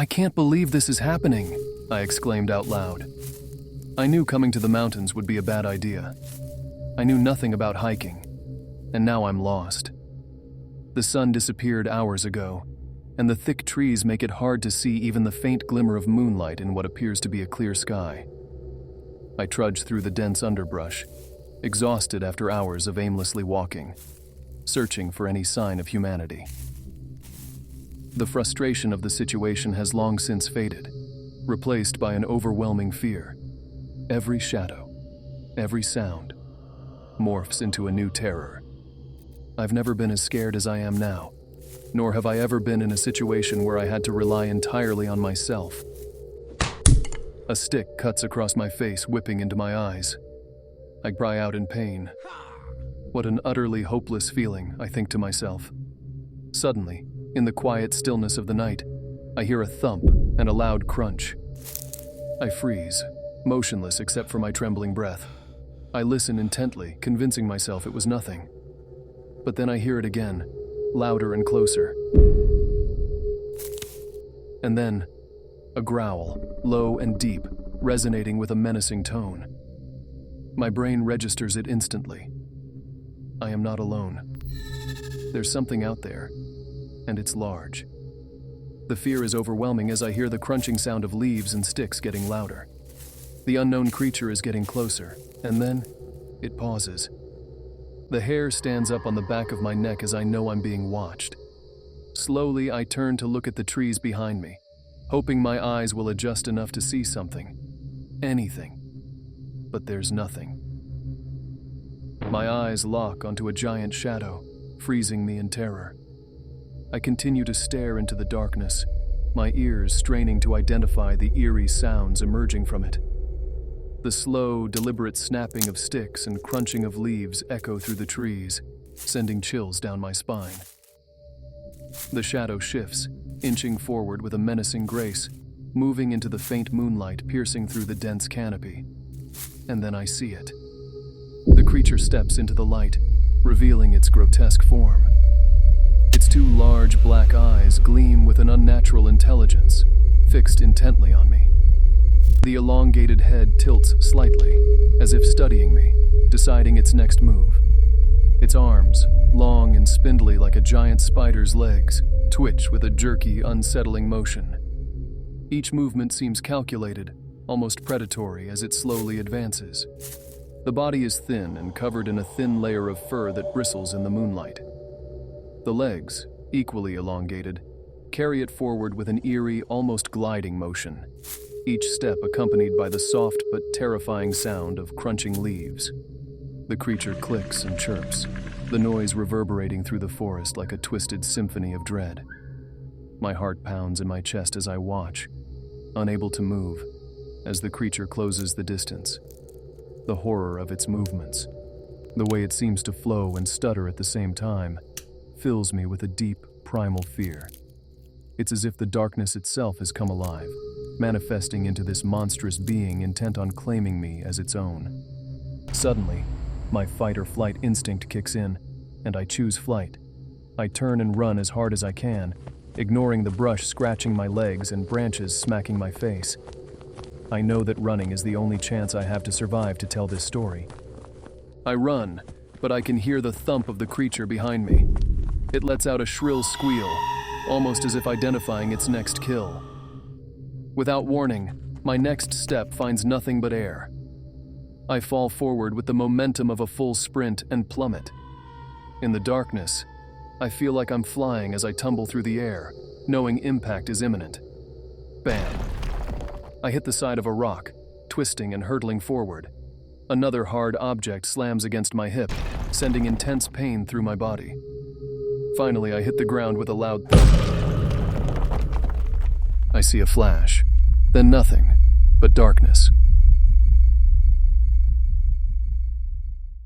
I can't believe this is happening, I exclaimed out loud. I knew coming to the mountains would be a bad idea. I knew nothing about hiking, and now I'm lost. The sun disappeared hours ago, and the thick trees make it hard to see even the faint glimmer of moonlight in what appears to be a clear sky. I trudge through the dense underbrush, exhausted after hours of aimlessly walking, searching for any sign of humanity. The frustration of the situation has long since faded, replaced by an overwhelming fear. Every shadow, every sound, morphs into a new terror. I've never been as scared as I am now, nor have I ever been in a situation where I had to rely entirely on myself. A stick cuts across my face, whipping into my eyes. I cry out in pain. What an utterly hopeless feeling, I think to myself. Suddenly, in the quiet stillness of the night, I hear a thump and a loud crunch. I freeze, motionless except for my trembling breath. I listen intently, convincing myself it was nothing. But then I hear it again, louder and closer. And then, a growl, low and deep, resonating with a menacing tone. My brain registers it instantly. I am not alone. There's something out there, and it's large. The fear is overwhelming as I hear the crunching sound of leaves and sticks getting louder. The unknown creature is getting closer, and then it pauses. The hair stands up on the back of my neck as I know I'm being watched. Slowly, I turn to look at the trees behind me, hoping my eyes will adjust enough to see something. Anything. But there's nothing. My eyes lock onto a giant shadow, freezing me in terror. I continue to stare into the darkness, my ears straining to identify the eerie sounds emerging from it. The slow, deliberate snapping of sticks and crunching of leaves echo through the trees, sending chills down my spine. The shadow shifts, inching forward with a menacing grace, moving into the faint moonlight piercing through the dense canopy. And then I see it. The creature steps into the light, revealing its grotesque form. Its two large black eyes gleam with an unnatural intelligence, fixed intently on me. The elongated head tilts slightly, as if studying me, deciding its next move. Its arms, long and spindly like a giant spider's legs, twitch with a jerky, unsettling motion. Each movement seems calculated, almost predatory as it slowly advances. The body is thin and covered in a thin layer of fur that bristles in the moonlight. The legs, equally elongated, carry it forward with an eerie, almost gliding motion, each step accompanied by the soft but terrifying sound of crunching leaves. The creature clicks and chirps, the noise reverberating through the forest like a twisted symphony of dread. My heart pounds in my chest as I watch, unable to move, as the creature closes the distance. The horror of its movements, the way it seems to flow and stutter at the same time, fills me with a deep, primal fear. It's as if the darkness itself has come alive, manifesting into this monstrous being intent on claiming me as its own. Suddenly, my fight-or-flight instinct kicks in, and I choose flight. I turn and run as hard as I can, ignoring the brush scratching my legs and branches smacking my face. I know that running is the only chance I have to survive to tell this story. I run, but I can hear the thump of the creature behind me. It lets out a shrill squeal, almost as if identifying its next kill. Without warning, my next step finds nothing but air. I fall forward with the momentum of a full sprint and plummet. In the darkness, I feel like I'm flying as I tumble through the air, knowing impact is imminent. Bam! I hit the side of a rock, twisting and hurtling forward. Another hard object slams against my hip, sending intense pain through my body. Finally, I hit the ground with a loud thud. I see a flash, then nothing, but darkness,